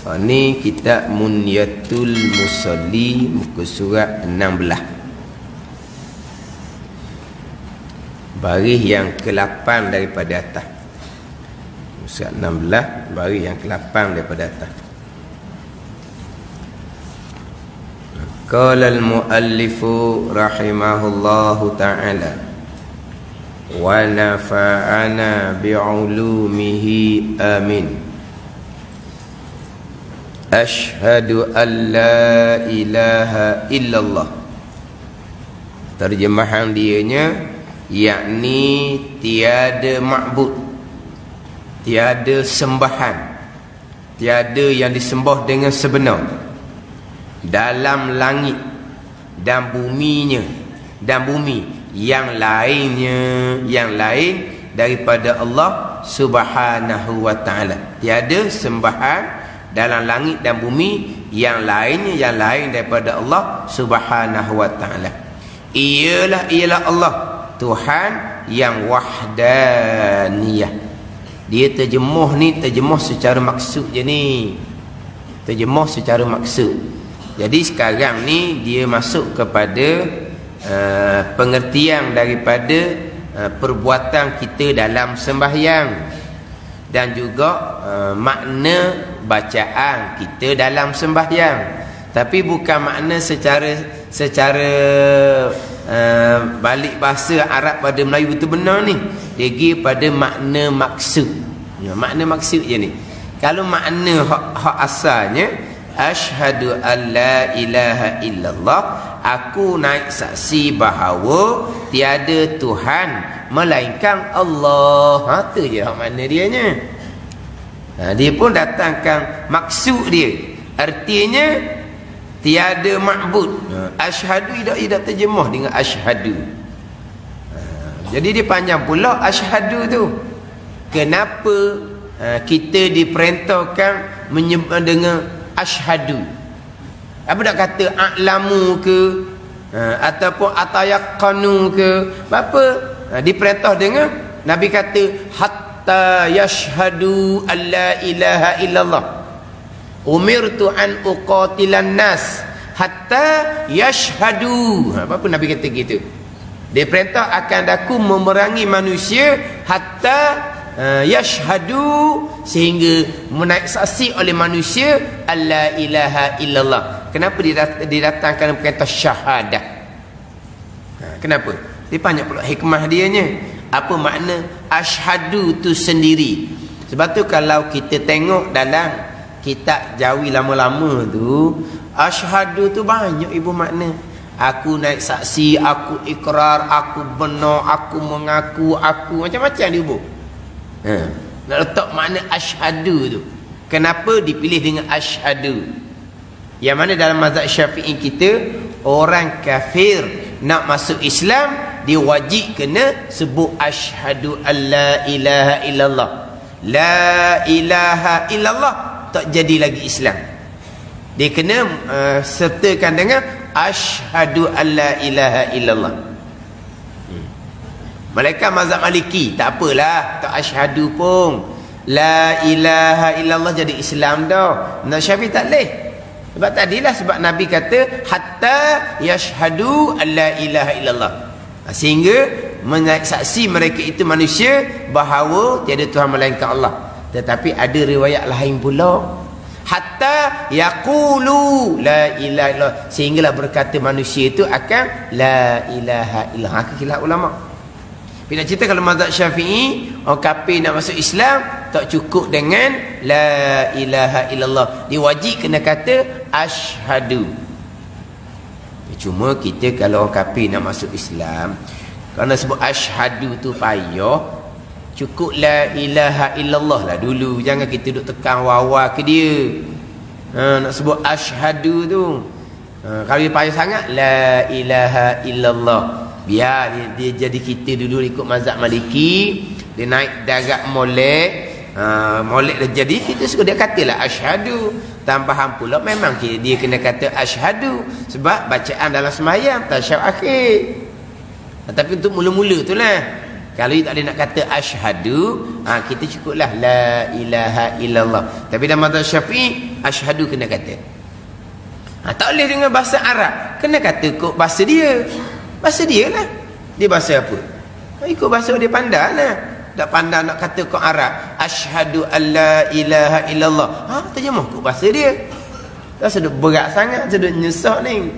Ni kitab Munyatul Musalli, muka surat 16, baris yang ke-8 daripada atas. Surat 16, baris yang ke-8 daripada atas. Qala al-muallifu rahimahullahu ta'ala wa nafa'ana bi'ulumihi amin. Ashhadu an la ilaha illallah. Terjemahan dianya, yakni tiada ma'bud, tiada sembahan, tiada yang disembah dengan sebenar dalam langit dan buminya dan bumi yang lainnya, yang lain daripada Allah Subhanahu wa ta'ala. Tiada sembahan dalam langit dan bumi yang lainnya, yang lain daripada Allah Subhanahu wa ta'ala. Ialah Allah, Tuhan yang wahdaniyah. Dia terjemuh ni, terjemuh secara maksud je ni. Terjemuh secara maksud. Jadi sekarang ni dia masuk kepada pengertian daripada perbuatan kita dalam sembahyang, dan juga makna bacaan kita dalam sembahyang. Tapi bukan makna secara balik bahasa Arab pada Melayu betul benar ni. Dia pergi pada makna maksud. Makna maksud je ni. Kalau makna hak asalnya, asyhadu an la ilaha illallah, aku naik saksi bahawa tiada Tuhan melainkan Allah. Tu je hak makna dianya. Dia pun datangkan maksud dia. Artinya tiada ma'bud. Asyhadu tidak terjemah dengan asyhadu. Jadi dia panjang pula asyhadu tu. Kenapa kita diperintahkan menyebut dengan asyhadu? Apa nak kata a'lamu ke ataupun atayaqanu ke? Apa diperintah dengan Nabi kata hatta yashhadu alla ilaha illallah, umirtu an uqatilan nas hatta yashhadu. Apa Nabi kata gitu? Dia perintah akan aku memerangi manusia hatta yashhadu, sehingga menaik saksi oleh manusia alla ilaha illallah. Kenapa didatangkan perintah syahadah? Kenapa? Dia banyak pula hikmah dianya. Apa makna asyhadu tu sendiri? Sebab tu kalau kita tengok dalam kitab Jawi lama-lama tu, asyhadu tu banyak ibu makna. Aku naik saksi, aku ikrar, aku benar, aku mengaku, aku macam-macam dia ibu. Nak letak makna asyhadu tu. Kenapa dipilih dengan asyhadu? Yang mana dalam mazhab Syafi'i kita, orang kafir nak masuk Islam, dia wajib kena sebut asyhadu an la ilaha illallah. La ilaha illallah, tak jadi lagi Islam. Dia kena sertakan dengan asyhadu an la ilaha illallah. Mereka mazhab Maliki tak apalah, tak asyhadu pun, la ilaha illallah jadi Islam dah. Nak Syafi'i tak leh. Sebab tadilah sebab Nabi kata hatta yashhadu an la ilaha illallah, sehingga menyaksi mereka itu manusia bahawa tiada Tuhan melainkan Allah. Tetapi ada riwayat lain pula, hatta yaqulu la ilaha illallah, sehinggalah berkata manusia itu akan la ilaha illallah. Khilaf ulama. Tapi nak cerita kalau mazhab Syafi'i, orang kafir nak masuk Islam tak cukup dengan la ilaha illallah, dia wajib kena kata asyhadu. Cuma kita kalau orang kafir nak masuk Islam, kerana sebut asyhadu tu payah, cukup la ilaha illallah lah dulu. Jangan kita duk tekan wawa ke dia. Nak sebut asyhadu tu, kalau dia payah sangat, la ilaha illallah. Biar dia jadi kita dulu ikut mazhab Maliki, dia naik darab molek, molek dah jadi, kita suka dia katalah asyhadu. Tambahan pula memang dia kena kata asyhadu sebab bacaan dalam sembahyang tasyahud akhir. Tapi untuk mula-mula tu lah, kalau tak ada nak kata asyhadu, kita cukuplah la ilaha illallah. Tapi dalam mazhab Syafi'i asyhadu kena kata. Tak boleh dengan bahasa Arab, kena kata kok bahasa dia. Bahasa dia lah. Dia bahasa apa? Ikut bahasa dia pandai lah. Tak pandai nak kata kok Arab, asyhadu alla ilaha illallah. Terjemah kok bahasa dia. Tak sedut berat sangat, sedut nyesak ni.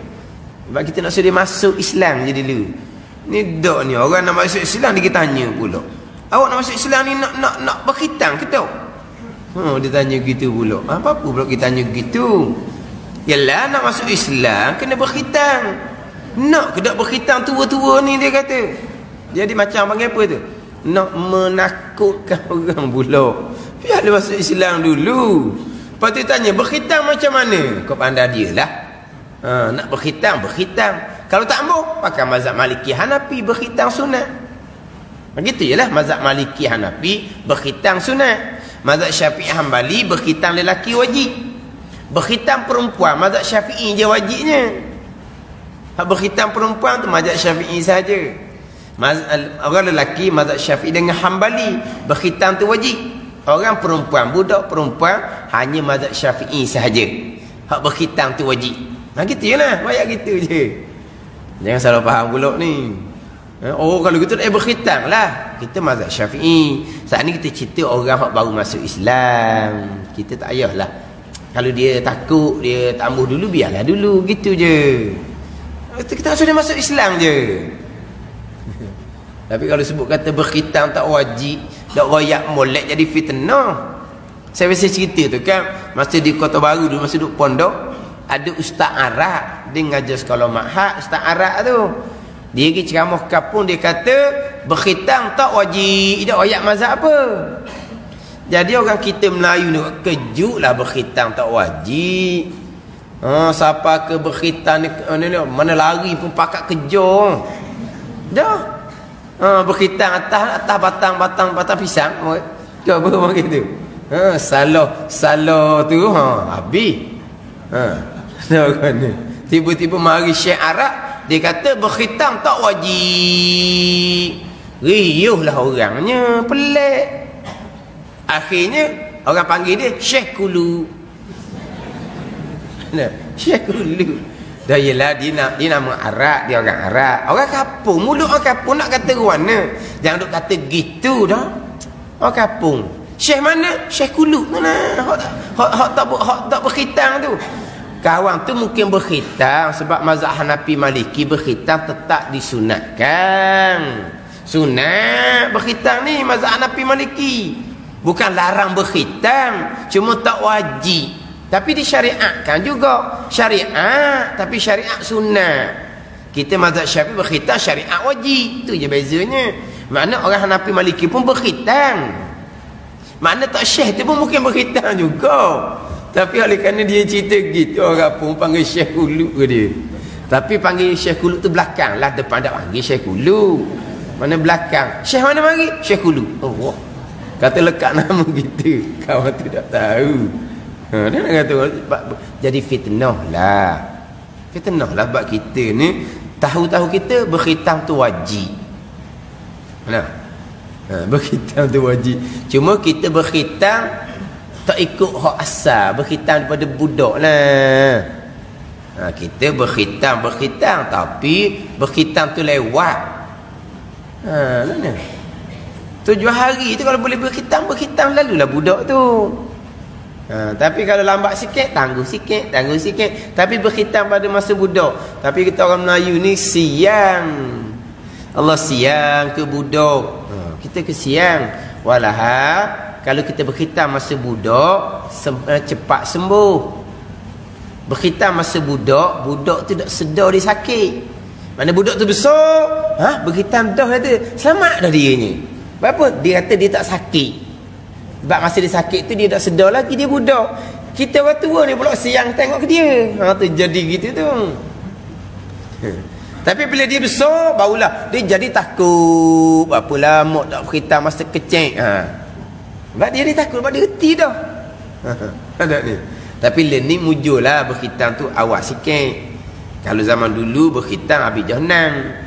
Sebab kita nak suruh dia masuk Islam je dulu. Ni dak ni orang nak masuk Islam dia tanya pula. Awak nak masuk Islam ni nak berkhitang ke tau? Dia tanya gitu pula. Apa pula kita tanya gitu? Yalah nak masuk Islam kena berkhitang. Nak ke tak berkhitang tua-tua ni dia kata. Jadi macam panggil apa tu? Nak menakutkan orang pula. Biar dia masuk Islam dulu. Lepas tu tanya berkhitang macam mana? Kau pandai dia lah. Nak berkhitang. Kalau tak mahu pakai mazhab Maliki Hanafi berkhitang sunat. Begitu je lah mazhab Maliki Hanafi berkhitang sunat. Mazhab Syafi'i Hambali berkhitang lelaki wajib. Berkhitang perempuan mazhab Syafi'i je wajibnya. Berkhitang perempuan tu mazhab Syafi'i saja. Orang lelaki mazhab Syafi'i dengan Hambali berkhitang tu wajib. Orang perempuan, budak perempuan hanya mazhab Syafi'i sahaja. Hak berkhitang tu wajib. Gitu je lah, banyak gitu je. Jangan salah faham pula ni. Kalau gitu berkhitang lah. Kita mazhab Syafi'i. Saat ni kita cerita orang hak baru masuk Islam. Kita tak payahlah. Kalau dia takut, dia tak ambuh dulu, biarlah dulu. Gitu je. Kita sudah masuk Islam je. Tapi kalau sebut kata berkhitang tak wajib, tak royak molek jadi fitnah. Saya biasa cerita tu kan, masa di Kota Baru dulu, masa duduk pondok, ada ustaz Arab. Dia ngajar sekolah Ma'had, ustaz Arab tu. Dia pergi ceramah kampung, dia kata berkhitang tak wajib, tak royak mazhab apa. Jadi orang kita Melayu ni kejut lah berkhitang tak wajib. Siapa ke berkhitang ni, mana lari pun pakat kejar. Dah. Berkhitang atas batang pisang. Tu apa orang gitu. Salah tu habis. Tiba-tiba mari Syekh Arab, dia kata berkhitang tak wajib. Riuhlah orangnya, pelik. Akhirnya orang panggil dia Syekh Kulu. Syekh Kulu. Dah yelah dia nama Arab, dia orang Arab. Orang kampung, mulut orang kampung nak kata mana? Jangan duk kata gitu dah. Orang kampung. Syekh mana? Syekh Kulu. Mana? Hak tak berkhitang tu. Kawan tu mungkin berkhitang sebab mazhab Hanafi Maliki berkhitang tetap disunatkan. Sunat berkhitang ni mazhab Hanafi Maliki. Bukan larang berkhitang, cuma tak wajib. Tapi disyariatkan juga. Syariat, tapi syariat sunat. Kita mazhab Syafi'i berkhitang, syariat wajib. Itu je bezanya. Makna orang Hanafi Maliki pun berkhitang. Makna tak syekh tu pun mungkin berkhitang juga. Tapi oleh kerana dia cerita gitu, orang pun panggil Syekh Kulu ke dia. Tapi panggil Syekh Kulu tu belakang lah, depan tak panggil Syekh Kulu. Mana belakang? Syekh mana mari? Syekh Kulu. Oh, kata lekat nama gitu. Kawan tu tak tahu. Dia nak kata jadi fitnah lah. Fitnah lah sebab kita ni tahu-tahu kita berkhitang tu wajib. Berkhitang tu wajib. Cuma kita berkhitang tak ikut hak asal, berkhitang daripada budak lah. Kita berkhitang tapi berkhitang tu lewat. Mana? 7 hari tu kalau boleh berkhitang lalulah budak tu. Tapi kalau lambat sikit, tangguh sikit. Tapi berkhitang pada masa budak. Tapi kita orang Melayu ni siang. Allah siang ke budak. Kita ke siang. Walahal kalau kita berkhitang masa budak, cepat sembuh. Berkhitang masa budak tu tak sedar dia sakit. Mana budak tu besar, berkhitang dah kata, selamat dah dia ni. Apa? Dia kata dia tak sakit. Sebab masa dia sakit tu dia tak sedar lagi dia budak. Kita orang tua ni pula siang tengok ke dia. Tu jadi gitu tu. Tapi bila dia besar, barulah dia jadi takut. Berapa lama tak berkhitang masa kecil. Sebab dia takut, sebab dia reti dah. Ada ni. Tapi learning mujurlah berkhitang tu awal sikit. Kalau zaman dulu berkhitang habis jahannam.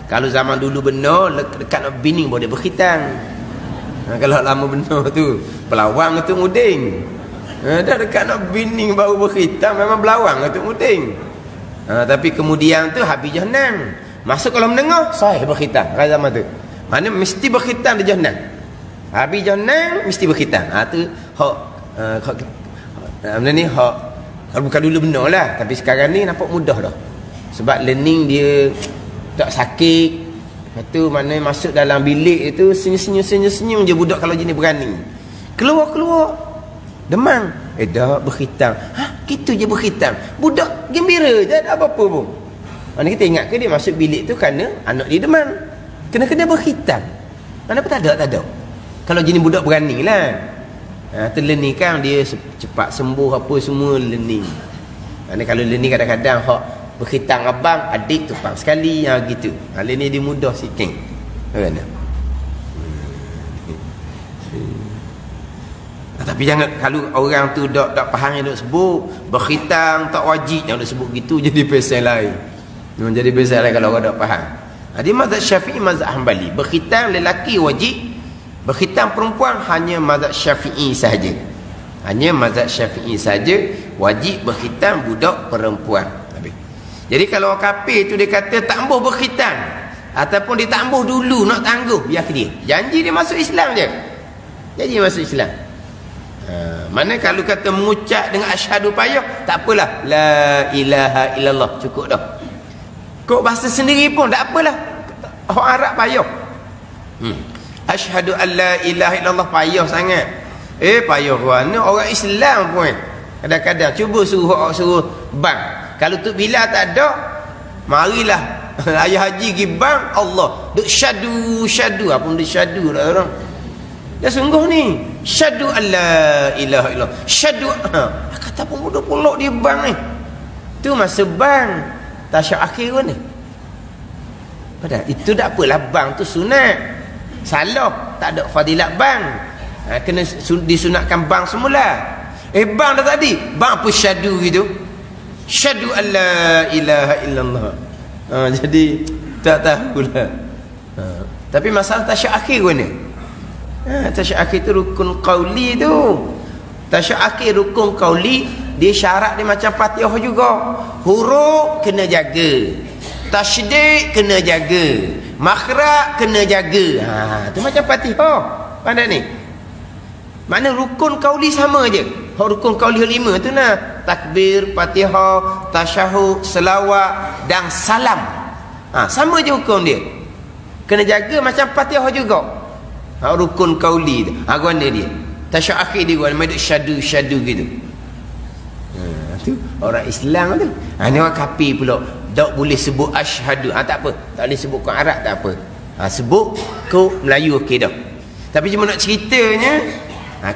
Kalau zaman dulu benar dekat nak bini boleh berkhitang. Kalau lama benar tu pelawang tu muding. Dah dekat nak bini baru berkhitan, memang belawang tu muting. Tapi kemudian tu habis jahannam. Masuk kolam menengah, sahih berkhitan. Pada zaman tu. Mana mesti berkhitan di jahannam. Habis jahannam mesti berkhitan. Tu hak benda ni hak kalau bukan dulu benar lah, tapi sekarang ni nampak mudah dah. Sebab learning dia tak sakit. Lepas tu mana masuk dalam bilik itu senyum-senyum je budak kalau jenis berani. Keluar demang. Dah berkhitan. Kita je berkhitan. Budak gembira je, tak ada apa-apa pun. Mana kita ingat ke dia masuk bilik tu kerana anak dia demam. Kena berkhitan. Mana pun tak ada. Kalau jenis budak berani lah. Tu learning kan dia cepat sembuh apa semua learning. Mana kalau learning kadang-kadang hak berkhitan abang, adik tupang sekali gitu. Learning dia mudah sikit. Kan? Tapi jangan kalau orang tu tak faham yang duk sebut berkhitang tak wajib yang duk sebut gitu, jadi pasal lain. Jadi pasal lain kalau orang tak faham. Dia mazhab Syafi'i, mazhab Hanbali. Berkhitang lelaki wajib, berkhitang perempuan hanya mazhab Syafi'i sahaja. Hanya mazhab Syafi'i sahaja wajib berkhitang budak perempuan. Jadi kalau orang kafir tu dia kata tak ambuh berkhitang ataupun dia tak ambuh dulu nak tangguh, biar dia. Janji dia masuk Islam je. Janji dia masuk Islam. Mana kalau kata mengucap dengan asyhadu payah, tak apalah, la ilaha illallah cukup dah. Kau bahasa sendiri pun tak apalah, orang Arab payah. Asyhadu an la ilaha illallah payah sangat. Payah kerana orang Islam pun kadang-kadang cuba suruh bang. Kalau tu bila tak ada, marilah ayah haji pergi bang, Allah duk syadu apa benda syadu dah orang. Dah sungguh ni syadu alla ilaha illallah syadu kata pun bodoh pulak dia bang ni. Tu masa bang tasyak akhir pun ni. Padahal itu tak apalah, bang tu sunat. Salah tak ada fadilat bang. Kena disunatkan bang semula. Bang dah tadi, bang apa syadu gitu. Syadu alla ilaha illallah. Jadi tak tahulah. Tapi masalah tasyak akhir pun ni. Tasyak akhir tu rukun qauli tu. Tasyak akhir rukun qauli, dia syarat dia macam Fatihah juga. Huruf kena jaga, tasydid kena jaga, makhraj kena jaga. Tu macam Fatihah. Pandai ni. Mana rukun qauli sama je. Rukun qauli 5 tu nah. Takbir, Fatihah, tasyahud, selawat dan salam. Sama je hukum dia. Kena jaga macam Fatihah juga. Rukun qauli tu. Guna dia. Tasyahud akhir dia guna duk syadu gitu. Tu orang Islam tu. Ni orang kafir pula. Tak boleh sebut asyhadu. Tak apa. Tak boleh sebut kau Arab tak apa. Sebut kau Melayu okey dah. Tapi cuma nak ceritanya,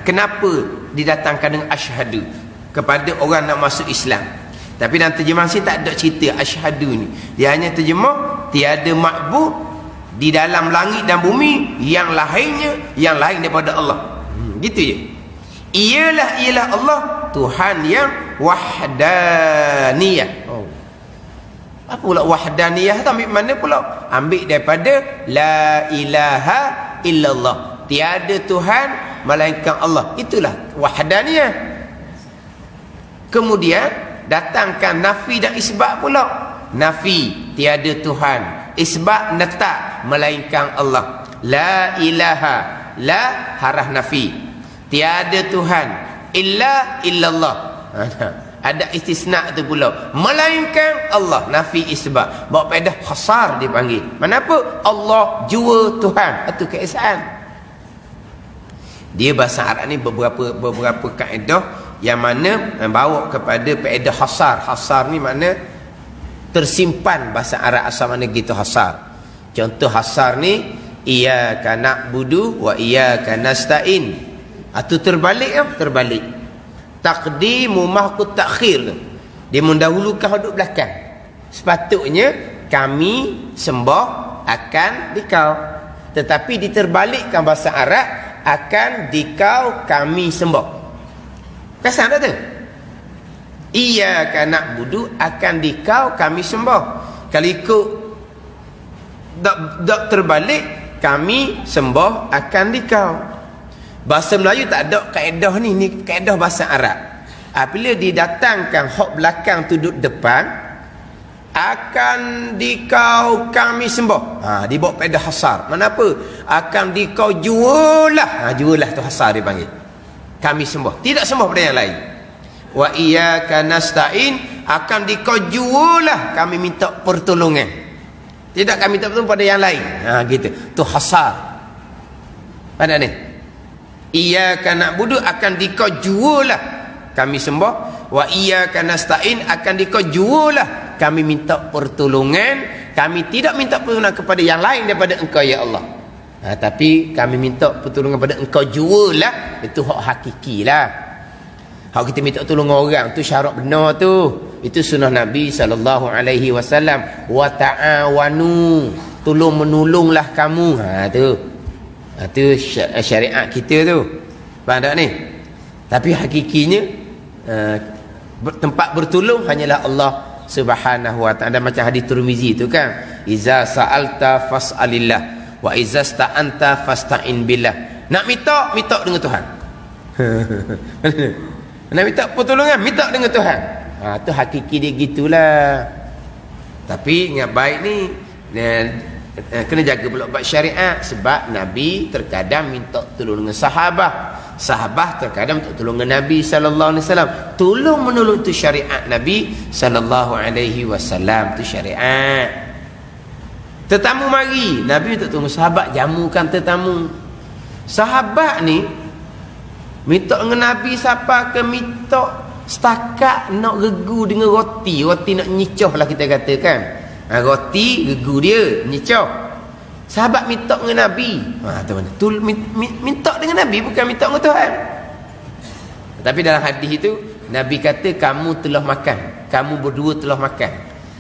kenapa didatangkan dengan asyhadu kepada orang nak masuk Islam. Tapi dalam terjemahan sini tak ada cerita asyhadu ni. Dia hanya terjemah tiada ma'bud di dalam langit dan bumi yang lain daripada Allah. Gitu je. Ialah Allah Tuhan yang wahdaniyah. Apa pula wahdaniyah tu ambil mana pula? Ambil daripada la ilaha illallah. Tiada Tuhan melainkan Allah. Itulah wahdaniyah. Kemudian datangkan nafi dan isbat pula. Nafi tiada Tuhan, isbat netak melainkan Allah. La ilaha, la harah nafi. Tiada Tuhan illa illallah. Ada istisna tu pula, melainkan Allah, nafi isbat. Bawa pedah khasar dipanggil. Kenapa? Allah jua Tuhan. Itu keesaan. Dia bahasa Arab ni beberapa kaedah yang mana bawa kepada faedah hasar. Hasar ni makna tersimpan. Bahasa Arab asal mana gitu hasar. Contoh hasar ni, iyyaka na'budu wa iyyaka nasta'in. Itu terbalik ya, terbalik. Taqdimu mahkut takhir. Dia mendahulukan duduk belakang. Sepatutnya kami sembah akan dikau. Tetapi diterbalikkan bahasa Arab, akan dikau kami sembah. Kesan tak tu? Iyyaka na'budu, akan dikau kami sembah. Kalau ikut tak terbalik, kami sembah akan dikau. Bahasa Melayu tak ada kaedah ni kaedah bahasa Arab. Apabila didatangkan hak belakang tu duduk depan, akan dikau kami sembah. Dibawa kaedah hasar. Mana apa? Akan dikau jualah. Jualah tu hasar dia panggil. Kami sembah. Tidak sembah pada yang lain. Wa iyyaka nasta'in, akan dikau jualah kami minta pertolongan. Tidak kami minta pertolongan pada yang lain. Gitu. Tu hasar. Pada ni. Iyyaka na'budu, akan dikau jualah kami sembah. Wa iyyaka nasta'in, akan dikau jualah kami minta pertolongan. Kami tidak minta pertolongan kepada yang lain daripada engkau ya Allah. Tapi kami minta pertolongan kepada engkau jualah. Itu hak hakiki lah. Hak kita minta tolong orang tu syarat benar tu. Itu sunnah Nabi SAW. Wa ta'awanu, tolong menolonglah kamu. Tu syariat kita tu. Faham tak ni? Tapi hakikinya tempat bertolong hanyalah Allah Subhanahu wa ta'ala. Macam hadis Tirmizi tu kan, iza sa'alta fas'alillah wa iza sta'anta fasta'in billah. Nak minta dengan Tuhan. Nak minta pertolongan, minta dengan Tuhan. Tu hakiki dia gitulah. Tapi ingat baik ni, kena jaga pula bab syariat. Sebab Nabi terkadang minta tolong dengan sahabat terkadang minta tolong dengan Nabi SAW. Tolong menolong tu syariat Nabi SAW. Tu syariat. Tetamu mari, Nabi minta tolong sahabat, jamukan tetamu. Sahabat ni minta dengan Nabi siapa ke minta setakat nak regu dengan roti nak nyicoh lah kita katakan. Roti regu dia nyicoh. Sahabat minta dengan Nabi. Tu mana? Minta dengan Nabi, bukan minta dengan Tuhan. Tapi dalam hadis itu Nabi kata kamu telah makan. Kamu berdua telah makan.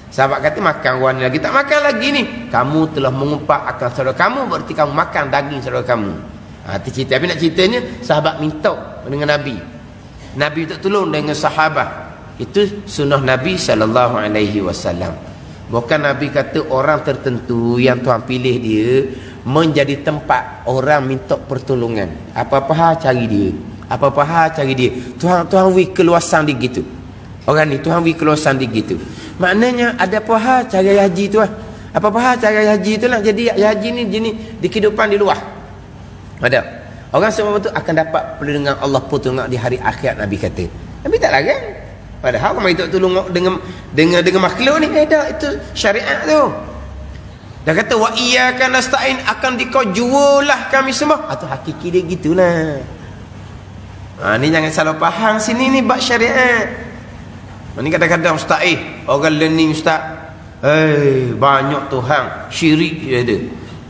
Sahabat kata makan orang lagi tak makan lagi ni. Kamu telah mengumpat akan saudara kamu, berarti kamu makan daging saudara kamu. Itu cerita. Tapi nak ceritanya sahabat minta dengan Nabi. Nabi minta tolong dengan sahabat. Itu sunnah Nabi SAW. Bukan Nabi kata orang tertentu yang Tuhan pilih dia menjadi tempat orang minta pertolongan. Apa-apa hal cari dia. Apa-apa hal cari dia. Tuhan wi keluasan dia gitu. Orang ni Tuhan wi keluasan dia gitu. Maknanya ada apa hal cari haji tu lah. Apa-apa hal cari haji tu lah. Jadi haji ni di kehidupan di luar. Ada orang semua tu akan dapat perlindungan Allah pertolongan di hari akhirat. Nabi kata. Nabi tak larang. Padahal orang minta tolong dengan makhluk ni itu syariat tu. Dia kata wa iyyaka nasta'in, akan dikau jualah kami semua. Itu hakiki dia gitulah. Ni jangan salah faham sini ni bab syariat. Ni kadang-kadang ustaz orang learning ustaz. Banyak Tuhan syirik dia ada.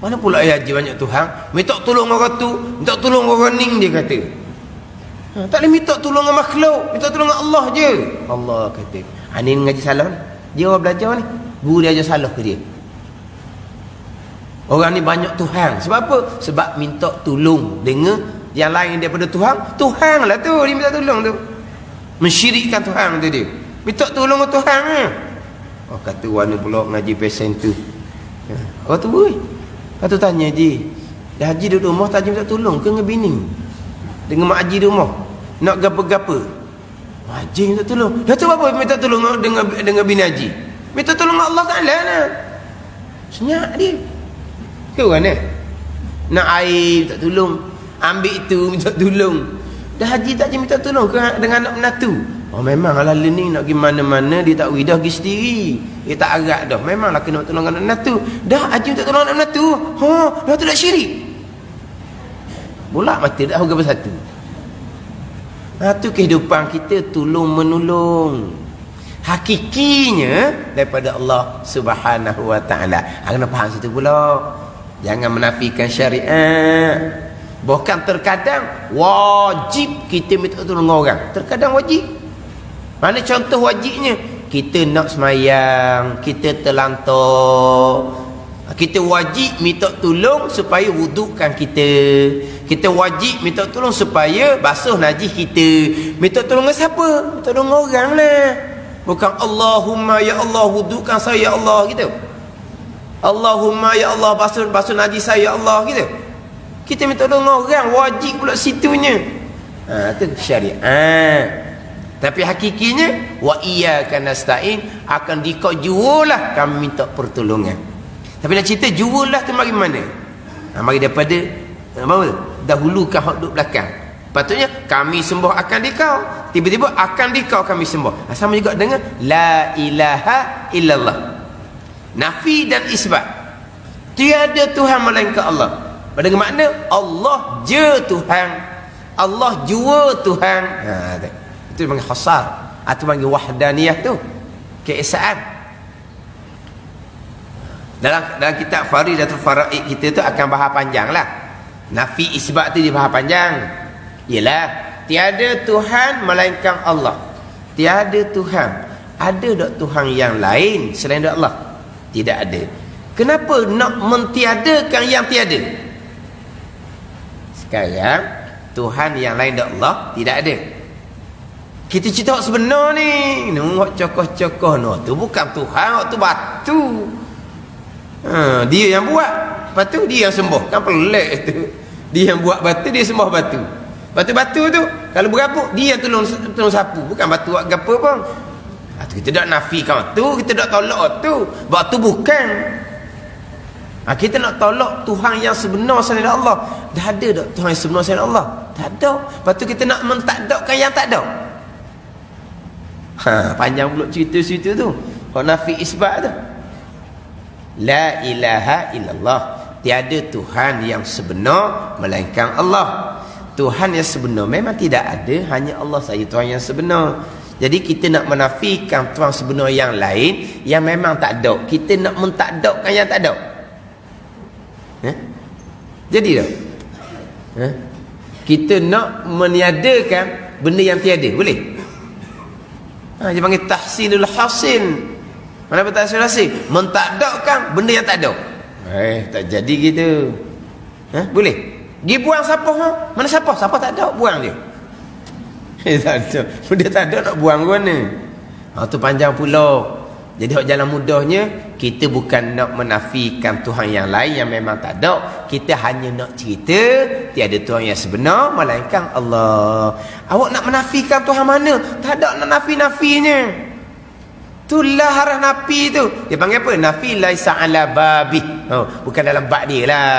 Mana pula haji banyak Tuhan? Minta tolong orang tu, minta tolong orang ning dia kata. Tak boleh minta tolong dengan makhluk, minta tolong dengan Allah je. Allah kata. Ni ngaji salah ni. Dia orang belajar ni, guru dia ajar salah ke dia. Orang ni banyak Tuhan. Sebab apa? Sebab minta tolong dengan yang lain daripada Tuhan. Tuhan lah tu dia minta tolong tu. Mensyirikkan Tuhan tu dia. Minta tolong dengan Tuhan ni. Kata warna pula ngaji pesen tu. Orang tu Lepas tu tanya je, dah haji duduk rumah tak minta tolong ke dengan bini? Dengan mak haji di rumah nak gapa-gapa. Haji minta tolong. Dah tu apa minta tolong dengan bini haji? Minta tolong Allah Taala lah. Senyap dia. Ke mana? Nak air minta tolong, ambil itu minta tolong. Dah haji tak je minta tolong dengan anak menatu. Memanglah learning nak pergi mana-mana dia tak dah pergi sendiri. Dia tak arak dah. Memanglah kena tolong anak menatu. Dah haji minta tolong anak menatu. Dah tu dah syirik. Bolak mati dah harga bersatu. Tu kehidupan kita tolong menolong. Hakikinya daripada Allah Subhanahu wa ta'ala. Kena faham situ pula. Jangan menafikan syariat. Bahkan terkadang wajib kita minta tolong orang. Terkadang wajib. Mana contoh wajibnya? Kita nak semayang, kita terlantar, kita wajib minta tolong supaya wudukkan kita. Kita wajib minta tolong supaya basuh najis kita. Minta tolong dengan siapa? Minta tolong orang lah. Bukan Allahumma ya Allah wudukkan saya ya Allah gitu. Allahumma ya Allah basuh najis saya ya Allah gitu. Kita minta tolong orang, wajib pula situnya. Itu syariat. Tapi hakikinya wa iyyaka nasta'in, akan dikau jualah kami minta pertolongan. Tapi nak cerita jualah tu mari mana? Mari daripada dahulukan hak duduk belakang. Patutnya kami sembah akan dikau, tiba-tiba akan dikau kami sembah. Sama juga dengan la ilaha illallah. Nafi dan isbat. Tiada Tuhan melainkan Allah. Pada makna Allah je Tuhan, Allah jua Tuhan. Itu panggil khasar, atau panggil wahdaniyah tu, keesaan. Dalam kitab Faridatul Faraid kita tu akan bahas panjang lah. Nafi isbat tu dia bahas panjang. Ialah tiada Tuhan melainkan Allah. Tiada Tuhan. Ada tak Tuhan yang lain selain Allah? Tidak ada. Kenapa nak mentiadakan yang tiada? Sekarang Tuhan yang lain tak Allah tidak ada. Kita cerita sebenar ni. Nak cokoh-cokoh no, tu bukan Tuhan, tu batu. Dia yang buat, lepas tu dia yang sembah. Kan pelik tu. Dia yang buat batu, dia sembah batu. Batu-batu tu kalau berabuk, dia yang tolong sapu, bukan batu buat gapo pun. Kita tak nafikan tu, kita tak tolak tu. Batu bukan. Kita nak tolak Tuhan yang sebenar selain Allah. Dah ada tak Tuhan yang sebenar selain Allah? Tak ada. Lepas tu kita nak mentakdakkan yang tak ada. Panjang pula cerita-cerita tu. Kalau nafi isbat tu, la ilaha illallah, tiada Tuhan yang sebenar melainkan Allah. Tuhan yang sebenar memang tidak ada, hanya Allah saja Tuhan yang sebenar. Jadi kita nak menafikan Tuhan sebenar yang lain yang memang tak ada, kita nak mentakdakkan yang tak ada. Jadi tak? Kita nak meniadakan benda yang tiada, boleh? Dia panggil tahsilul hasil. Mana betul hasil? Mentakdakkan benda yang tak ada. Tak jadi gitu. Boleh? Dia buang siapa? Mana siapa? Siapa tak ada, buang dia. Tak ada. Benda tak ada nak buang ke mana? Tu panjang pula. Jadi jalan mudahnya, kita bukan nak menafikan Tuhan yang lain yang memang tak ada. Kita hanya nak cerita tiada Tuhan yang sebenar melainkan Allah. Awak nak menafikan Tuhan mana? Tak ada nak nafi-nafinya. Itulah harah nafi tu. Dia panggil apa? Nafi laisa ala babi. Bukan dalam bab dia lah.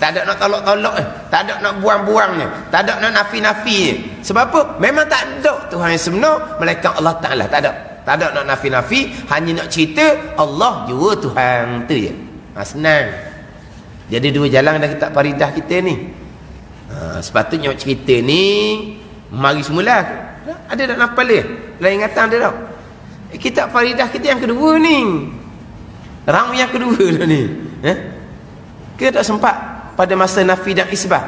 Tak ada nak tolak-tolak, tak ada nak buang-buangnya, tak ada nak nafi-nafinya. Sebab apa? Memang tak ada Tuhan yang sebenar melainkan Allah Ta'ala. Tak ada. Tak ada nak nafi-nafi, hanya nak cerita Allah jua Tuhan tu je. Senang. Jadi dua jalan dalam kitab Faridah kita ni. Sepatutnya cerita ni mari semula. Ada tak nafal dia? Lain ingatan dia tak? Kitab Faridah kita yang kedua ni. Round yang kedua dah ni. Kita tak sempat pada masa nafi dan isbat.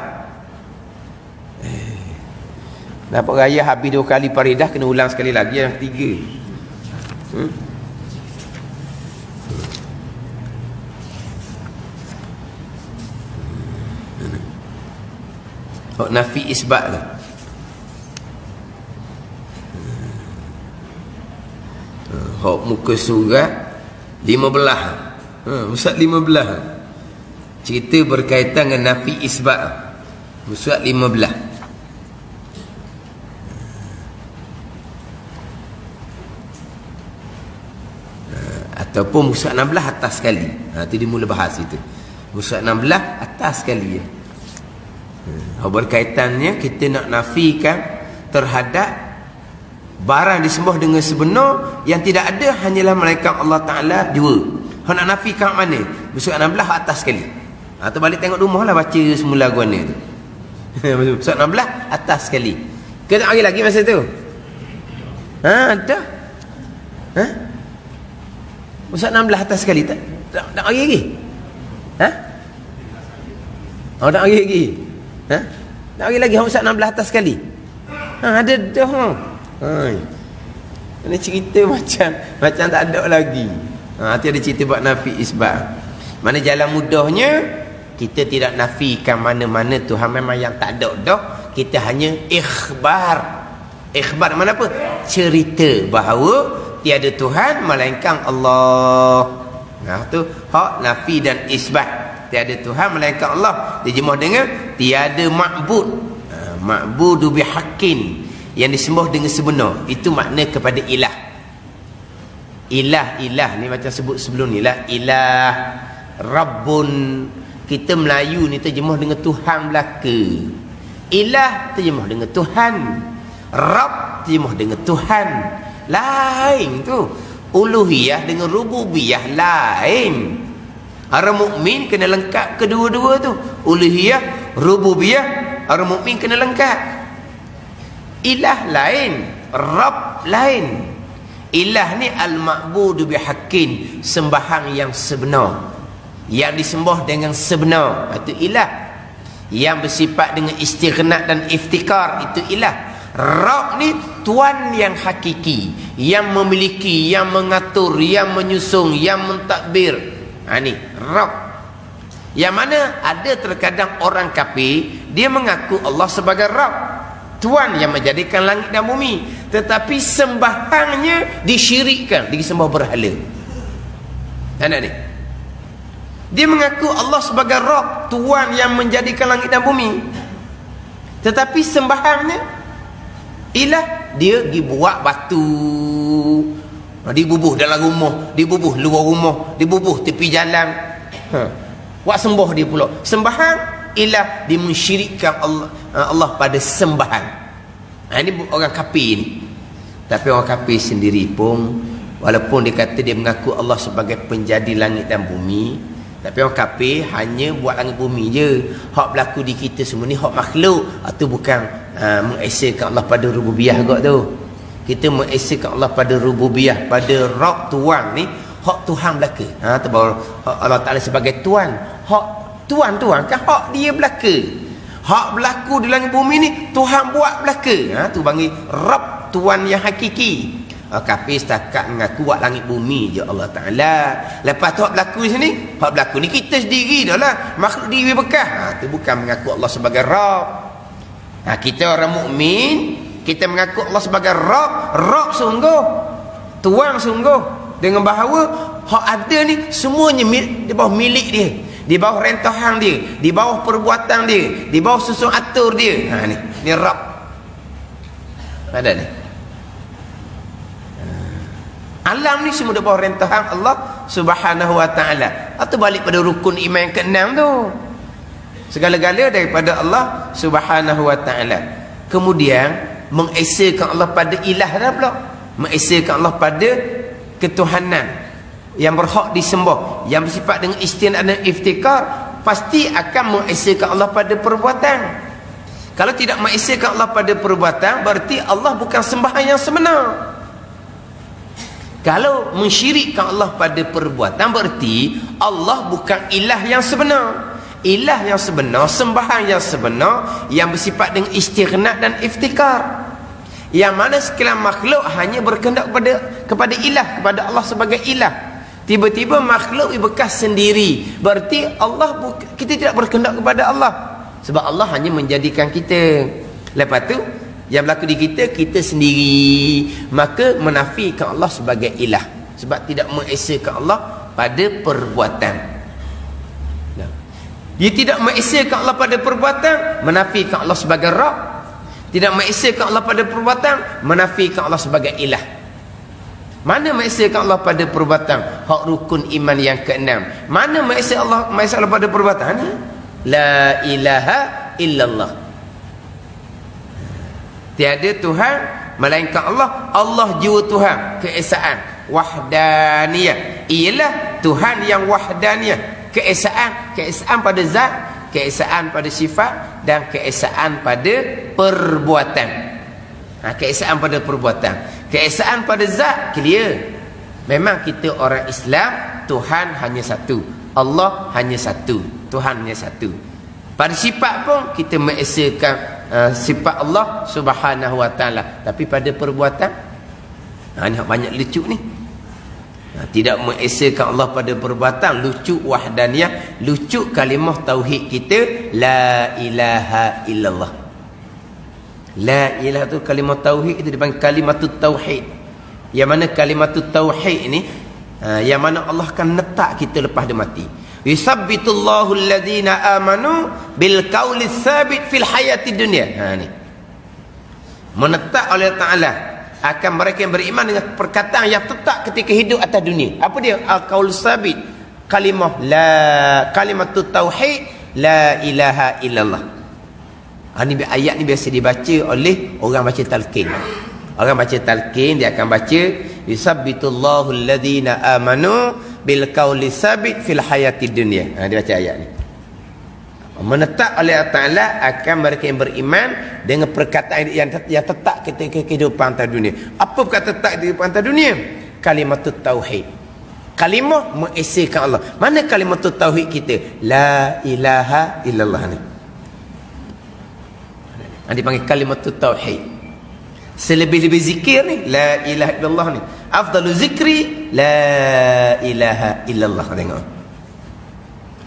Dapat raya habis 2 kali Faridah, kena ulang sekali lagi yang ketiga. Nafi isbat lah. Muka surat 15. Surat 15. Cerita berkaitan dengan nafi isbat. Surat 15. Ataupun musuh 16 atas sekali. Itu dia mula bahas itu. Musuh 16 atas sekali. Berkaitannya kita nak nafikan terhadap barang disembah dengan sebenar yang tidak ada hanyalah malaikat Allah Ta'ala dua. Nak nafikan mana? Musuh 16 atas sekali. Atau balik tengok rumah lah, baca semula guna tu. Musuh 16 atas sekali. Kita tak lagi masa tu? Ada? Musuh 16 atas sekali. Tak lagi? Tak lagi? Tak lagi Musuh 16 atas sekali. Ada dah. Ini cerita macam tak ada lagi. Nanti ada cerita buat nafi isbat. Mana jalan mudahnya, kita tidak nafikan mana-mana Tuhan memang yang tak ada dah. Kita hanya ikhbar. Ikhbar mana apa? Cerita bahawa tiada Tuhan melainkan Allah. Tu hak nafi dan isbat. tiada Tuhan melainkan Allah. Terjemah dengan tiada ma'bud. Ma'budu bihaqqin, yang disembah dengan sebenar. Itu makna kepada ilah. Ilah ni macam sebut sebelum ni lah. Ilah, Rabbun. Kita Melayu ni terjemah dengan Tuhan belaka. Ilah terjemah dengan Tuhan. Rabb terjemah dengan Tuhan. Lain tu. Uluhiyah dengan rububiyah lain. Orang mukmin kena lengkap kedua-dua tu. Uluhiyah, rububiyah, orang mukmin kena lengkap. Ilah lain, Rabb lain. Ilah ni al-ma'budu bihaqqin, sembahan yang sebenar, yang disembah dengan sebenar, itu ilah. Yang bersifat dengan istighna dan iftikar, itu ilah. Rabb ni Tuan yang hakiki, yang memiliki, yang mengatur, yang menyusung, yang mentadbir. Ni Rabb. Yang mana ada terkadang orang kafir, dia mengaku Allah sebagai Rabb, Tuan yang menjadikan langit dan bumi, tetapi sembahannya disyirikkan, disembah berhala. Anak ni, dia mengaku Allah sebagai Rabb, Tuan yang menjadikan langit dan bumi, tetapi sembahannya ilah. Dia dibuat batu, dibubuh dalam rumah, dibubuh luar rumah, dibubuh tepi jalan. Buat sembah dia pula. Sembahan ilah, dia mensyirikkan Allah pada sembahan. Ini orang kafir ni. Tapi orang kafir sendiri pun, walaupun dia kata dia mengaku Allah sebagai penjadi langit dan bumi, tapi orang kafir hanya buat langit bumi je. Hak berlaku di kita semua ni hak makhluk. Itu bukan mengesahkan Allah pada rububiyah kot tu. Kita mengesahkan Allah pada rububiyah, pada Rabb Tuan ni, hak Tuhan belaka. Tu baru Allah Ta'ala sebagai Tuan. Hak Tuan kan hak dia belaka. Hak berlaku di langit bumi ni Tuhan buat belaka. Tu panggil Rabb, Tuan yang hakiki. Kafir setakat mengaku buat langit bumi je Allah Ta'ala. Lepas tu hak berlaku di sini, hak berlaku ni kita sendiri dah lah, makhluk diri bekas. Tu bukan mengaku Allah sebagai Rabb. Kita orang mukmin, kita mengaku Allah sebagai Rabb sungguh, Tuan sungguh, dengan bahawa hak ada ni semuanya di bawah milik dia, di bawah rentahan dia, di bawah perbuatan dia, di bawah susun atur dia. Ni Rabb. Ada ni. Alam ni semua di bawah rentahan Allah Subhanahu wa ta'ala. Atau balik pada rukun iman yang ke-6 tu. Segala-gala daripada Allah Subhanahu wa ta'ala. Kemudian mengesahkan Allah pada ilah dah pula. Mengesahkan Allah pada ketuhanan yang berhak disembah, yang bersifat dengan istighna dan iftikar, pasti akan mengesahkan Allah pada perbuatan. Kalau tidak mengesahkan Allah pada perbuatan, berarti Allah bukan sembahan yang sebenar. Kalau mensyirikkan Allah pada perbuatan, berarti Allah bukan ilah yang sebenar. Ilah yang sebenar, sembahan yang sebenar, yang bersifat dengan istighna dan iftikar, yang mana sekalian makhluk hanya berkehendak kepada ilah, kepada Allah sebagai ilah. Tiba-tiba makhluk bekas sendiri, berarti Allah kita tidak berkehendak kepada Allah, sebab Allah hanya menjadikan kita. Lepas tu yang berlaku di kita sendiri, maka menafikan Allah sebagai ilah, sebab tidak mengesahkan Allah pada perbuatan. Dia tidak mengesahkan Allah pada perbuatan, menafikan Allah sebagai Rabb. Tidak mengesahkan Allah pada perbuatan, menafikan Allah sebagai ilah. Mana mengesahkan Allah pada perbuatan? Hak rukun iman yang ke-6. Mana mengesahkan Allah pada perbuatan? La ilaha illallah. Tiada Tuhan melainkan Allah. Allah jiwa Tuhan, keesaan, wahdaniyah. Ialah Tuhan yang wahdaniyah. Keesaan pada zat, keesaan pada sifat, dan keesaan pada perbuatan. Keesaan pada perbuatan, keesaan pada zat clear. Memang kita orang Islam, Tuhan hanya satu, Allah hanya satu, Tuhan hanya satu. Pada sifat pun kita mengesahkan sifat Allah Subhanahu wa ta'ala. Tapi pada perbuatan, ni banyak lucu ni. Tidak mengesahkan Allah pada perbuatan, lucu wahdaniyah, lucu kalimah tauhid kita, la ilaha illallah. La ilaha tu kalimah tauhid, itu dipanggil kalimatut tauhid. Yang mana kalimatut tauhid ni, yang mana Allah akan letak kita lepas dia mati. Yusabbitullahu alladhina amanu bil qawli tsabit fil hayati dunya. Ni. Menetap oleh Ta'ala akan mereka yang beriman dengan perkataan yang tetap ketika hidup atas dunia. Apa dia? Al-qaul tsabit. Kalimatut tauhid, la ilaha illallah. Ini ayat ni biasa dibaca oleh orang baca talqin. Orang baca talqin dia akan baca yusabbitullahu alladhina amanu bil qawli tsabit fil hayati dunya. Dia baca ayat ni. Menetap oleh Allah Ta'ala akan mereka yang beriman dengan perkataan yang tetap ketika kehidupan atas dunia. Apa perkataan tetap kehidupan atas dunia? Kalimatut tauhid. Kalimah mengesahkan Allah. Mana kalimatut tauhid kita? La ilaha illallah ni. Dipanggil kalimatut tauhid. Selebih-lebih zikir ni la ilaha illallah ni. Afdalu zikri la ilaha illallah. Tengok.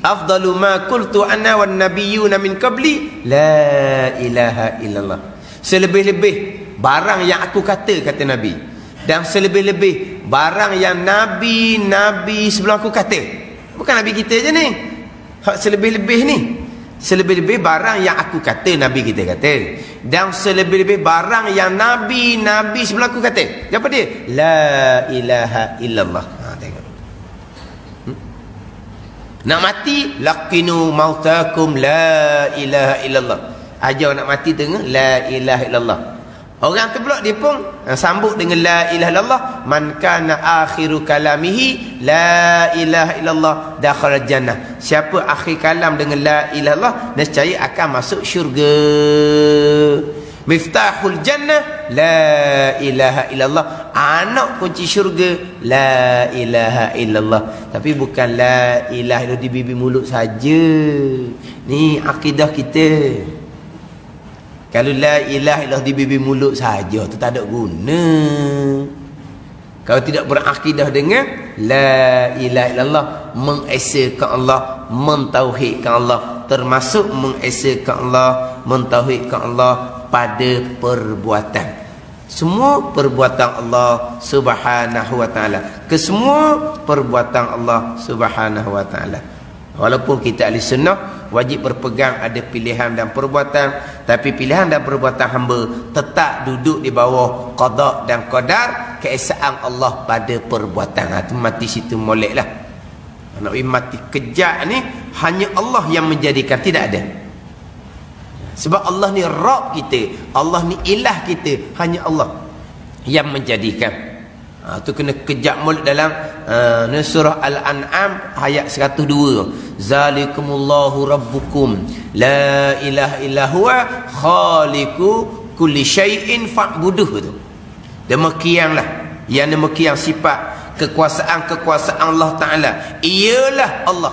Afdalu ma qultu ana wan nabiyyuna min qabli la ilaha illallah. Selebih-lebih barang yang aku kata Nabi, dan selebih-lebih barang yang nabi sebelum aku kata. Bukan nabi kita je ni. Hak selebih-lebih ni. Selebih-lebih barang yang aku kata, nabi kita kata, dan selebih-lebih barang yang nabi sebelum aku kata. Apa dia? La ilaha illallah. Tengok. Nak mati, laqinu mautakum la ilaha illallah. Ajar nak mati tengah la ilaha illallah. Orang tu pula dia pun sambut dengan la ilaha illallah. Man kana akhiru kalamihi la ilaha illallah dakhala jannah. Siapa akhir kalam dengan la ilaha illallah, nescaya akan masuk syurga. Miftahul jannah la ilaha illallah. Anak kunci syurga la ilaha illallah. Tapi bukan la ilaha illallah di bibir mulut saja. Ni akidah kita. Kalau la ilaha illallah di bibir mulut saja, tu tak ada guna. Kalau tidak berakidah dengan la ilaha illallah, mengesahkan Allah, mentauhidkan Allah, termasuk mengesahkan Allah, mentauhidkan Allah pada perbuatan. Semua perbuatan Allah Subhanahu wa taala. Kesemua perbuatan Allah Subhanahu wa taala. Walaupun kita ahli sunnah wajib berpegang ada pilihan dan perbuatan, tapi pilihan dan perbuatan hamba tetap duduk di bawah qada dan qadar keesaan Allah pada perbuatan. Itu mati situ moleklah. Nak mati kejak ni hanya Allah yang menjadikan, tidak ada. Sebab Allah ni Rabb kita, Allah ni ilah kita, hanya Allah yang menjadikan. Tu kena kejap mulut dalam surah Al-An'am ayat 102. Zalikumullahu rabbukum la ilaha illa huwa khaliqu kulli syai'in fa'buduh tu. Demikianlah yang demikian sifat kekuasaan Allah Ta'ala ialah Allah.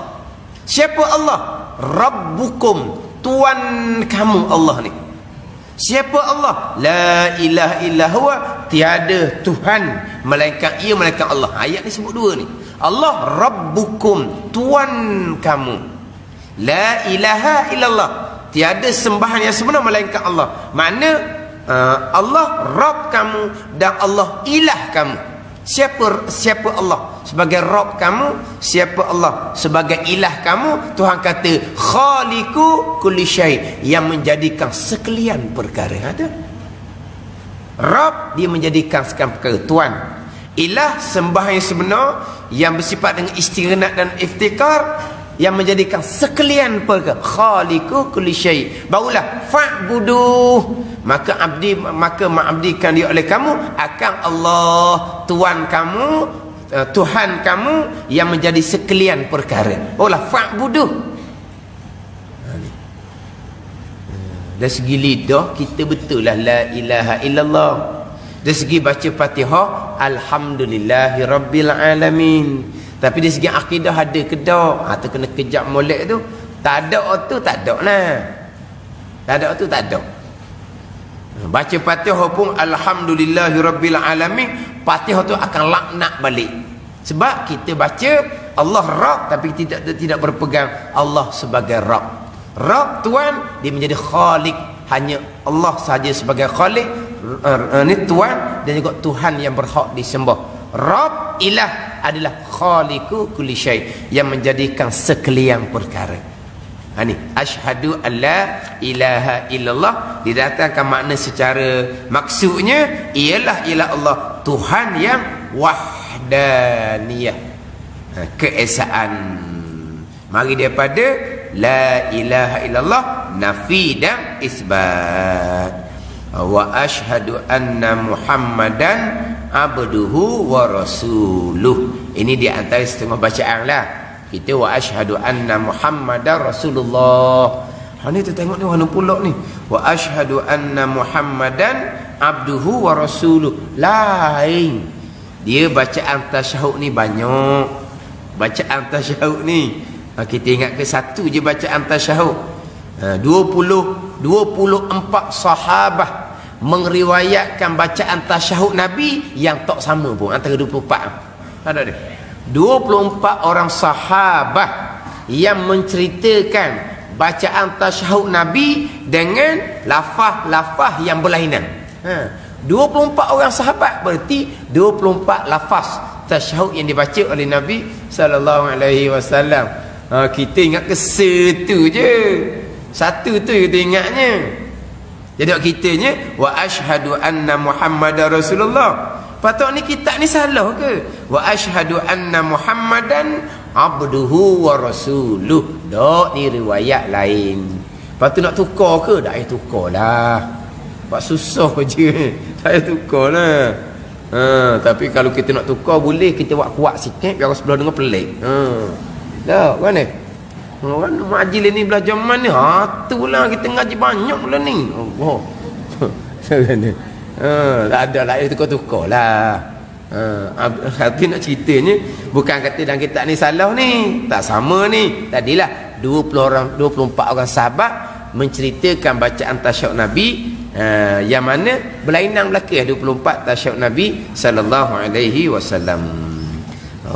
Siapa Allah? Rabbukum, Tuhan kamu Allah ni. Siapa Allah? La ilaha illa huwa, tiada Tuhan melainkan ia, melainkan Allah. Ayat ni sebut dua ni. Allah Rabbukum, Tuhan kamu. La ilaha illallah, tiada sembahan yang sebenar melainkan Allah. Makna Allah Rabb kamu dan Allah ilah kamu. Siapa Allah sebagai Rabb kamu, siapa Allah sebagai ilah kamu? Tuhan kata khaliqu kulli syai', yang menjadikan sekalian perkara. Ada Rabb, dia menjadikan sekalian perkara. Tuhan ilah, sembahan yang sebenar yang bersifat dengan istighnaq dan iftikar, yang menjadikan sekalian perkara. Khaliqu kulli syai', barulah fa'buduh, maka mengabdikan dia oleh kamu akan Allah Tuhan kamu, Tuhan kamu yang menjadi sekalian perkara. Olah fa'buduh. Dari segi lidah kita betul lah la ilaha illallah. Dari segi baca Fatihah alhamdulillahi rabbil alamin. Tapi dari segi akidah ada kedak, atau kena kejap molek tu. Tak ada tu, tak ada lah. Tak ada tu, tak ada. Baca Fatihah pun alhamdulillahi rabbil alamin, Fatihah tu akan laknat balik. Sebab kita baca Allah Rabb, tapi tidak berpegang Allah sebagai Rabb. Rabb Tuhan, dia menjadi Khaliq, hanya Allah sahaja sebagai Khaliq. Ni Tuhan, dan juga Tuhan yang berhak disembah. Rabb, ilah adalah khaliqu kulli syai, yang menjadikan sekalian perkara. Ni asyhadu alla ilaha illallah didatangkan makna secara maksudnya ialah Allah Tuhan yang wahdaniyah, keesaan. Mari daripada la ilaha illallah nafi dan isbat. Wa asyhadu anna Muhammadan abduhu wa rasuluh. Ini di antara setengah bacaan lah. Kita wa asyhadu anna Muhammadan Rasulullah. Ni tu tengok ni warna pulak ni. Wa asyhadu anna Muhammadan abduhu wa rasuluh. Lain. Dia bacaan tasyahud ni banyak. Bacaan tasyahud ni. Kita ingat ke satu je bacaan tasyahud. 24 sahabah mengriwayatkan bacaan tasyahud Nabi yang tak sama pun antara 24. Ada dia. 24 orang sahabah yang menceritakan bacaan tasyahud Nabi dengan lafaz-lafaz yang berlainan. 24 orang sahabat berarti 24 lafaz tasyahud yang dibaca oleh Nabi sallallahu alaihi wasallam. Kita ingat ke satu je. Satu tu kita ingatnya. Jadi kitanya wa asyhadu anna Muhammadar Rasulullah. Patut ni kitab ni salah ke? Wa asyhadu anna Muhammadan abduhu wa rasuluh. Dak, ni riwayat lain. Patut nak tukar ke? Dak payah tukarlah. Pak susah je. Tak payah tukarlah. Tapi kalau kita nak tukar boleh kita buat kuat sikit biar sebelah dengar pelik. Dak, mana? Orang majlis ni belajar mana? Itulah kita ngaji banyak pula ni. Allah. Tak ada lah, tukar-tukar lah. Tapi nak ceritanya bukan kata dalam kitab ni salah ni, tak sama ni. Tadilah 24 orang sahabat menceritakan bacaan tasyahud Nabi yang mana berlainan belaka 24 tasyahud Nabi sallallahu alaihi wasallam.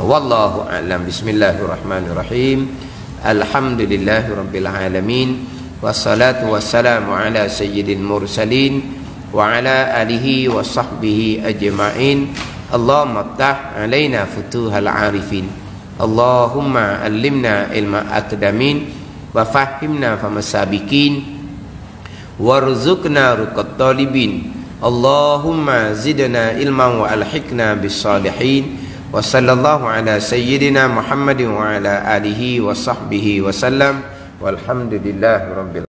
Wallahu a'lam. Bismillahirrahmanirrahim. Alhamdulillahirabbil alamin. Wassalatu wassalamu ala sayyidil mursalin wa ala alihi wa sahbihi ajma'in. Allahumma aftah alaina futuhal arifin. Allahumma allimna ilma aqdamin wa fahimna famasabikin warzuqna ruqat talibin. Allahumma zidna ilman wa alhiqna bis salihin. Wa sallallahu ala sayyidina Muhammadin wa ala alihi wa sahbihi wa sallam. Walhamdulillahi rabbil